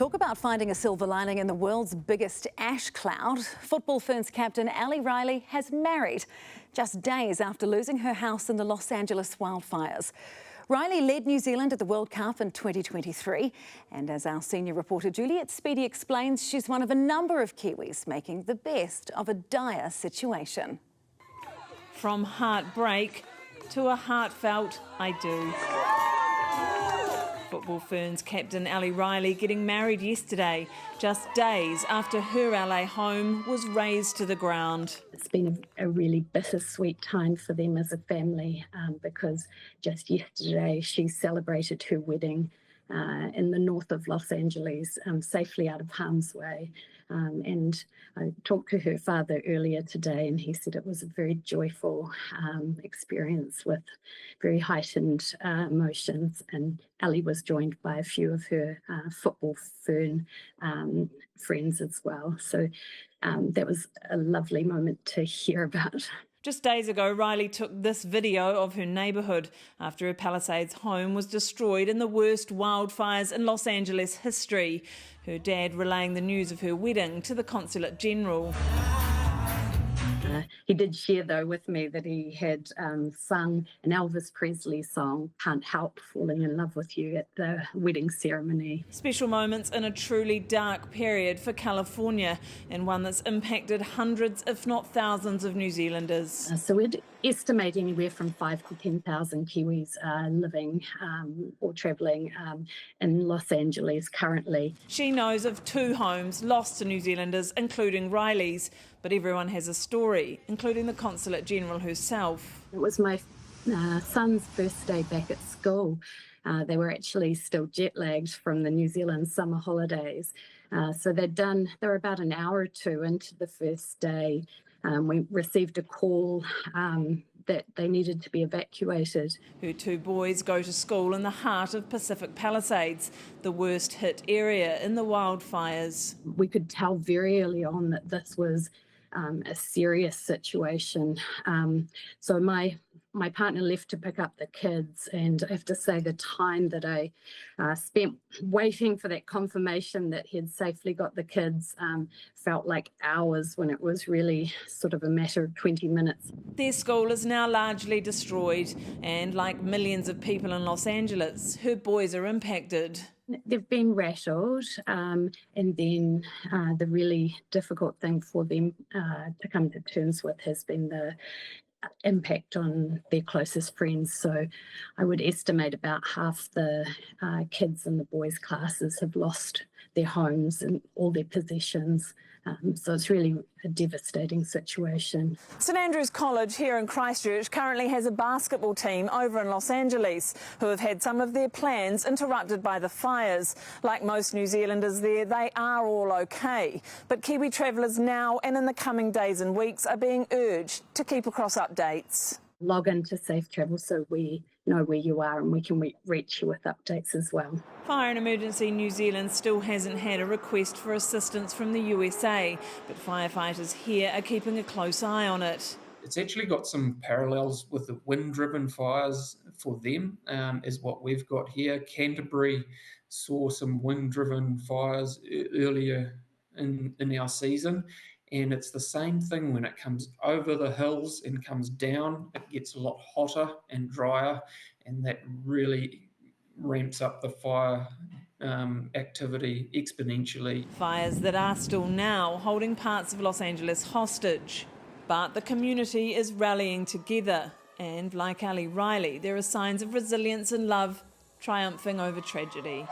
Talk about finding a silver lining in the world's biggest ash cloud. Football Ferns captain Ali Riley has married just days after losing her house in the Los Angeles wildfires. Riley led New Zealand at the World Cup in 2023, and as our senior reporter Juliet Speedy explains, she's one of a number of Kiwis making the best of a dire situation. From heartbreak to a heartfelt I do. Football Ferns captain Ali Riley getting married yesterday, just days after her LA home was razed to the ground. It's been a really bittersweet time for them as a family because just yesterday she celebrated her wedding in the north of Los Angeles, safely out of harm's way. And I talked to her father earlier today, and he said it was a very joyful experience with very heightened emotions. And Ali was joined by a few of her football Fern friends as well. So that was a lovely moment to hear about. Just days ago, Riley took this video of her neighbourhood after her Palisades home was destroyed in the worst wildfires in Los Angeles history. Her dad relaying the news of her wedding to the Consulate General. He did share, though, with me that he had sung an Elvis Presley song, Can't Help Falling in Love with You, at the wedding ceremony. Special moments in a truly dark period for California, and one that's impacted hundreds, if not thousands, of New Zealanders. So we'd estimate anywhere from 5,000 to 10,000 Kiwis living or travelling in Los Angeles currently. She knows of 2 homes lost to New Zealanders, including Riley's, but everyone has a story, including the Consulate General herself. It was my son's first day back at school. They were actually still jet lagged from the New Zealand summer holidays. So they were about an hour or two into the first day. We received a call that they needed to be evacuated. Her 2 boys go to school in the heart of Pacific Palisades, the worst hit area in the wildfires. We could tell very early on that this was a serious situation. So my partner left to pick up the kids, and I have to say the time that I spent waiting for that confirmation that he'd safely got the kids felt like hours, when it was really sort of a matter of 20 minutes. Their school is now largely destroyed, and like millions of people in Los Angeles, her boys are impacted. They've been rattled, and then the really difficult thing for them to come to terms with has been the impact on their closest friends. So I would estimate about half the kids in the boys' classes have lost their homes and all their possessions. So it's really a devastating situation. St Andrews College here in Christchurch currently has a basketball team over in Los Angeles who have had some of their plans interrupted by the fires. Like most New Zealanders there, they are all okay. But Kiwi travellers now and in the coming days and weeks are being urged to keep across updates. Log into Safe Travel so we know where you are and we can reach you with updates as well. Fire and Emergency New Zealand still hasn't had a request for assistance from the USA, but firefighters here are keeping a close eye on it. It's actually got some parallels with the wind-driven fires for them, is what we've got here. Canterbury saw some wind-driven fires earlier in our season. And it's the same thing when it comes over the hills and comes down. It gets a lot hotter and drier, and that really ramps up the fire activity exponentially. Fires that are still now holding parts of Los Angeles hostage. But the community is rallying together. And like Ali Riley, there are signs of resilience and love triumphing over tragedy.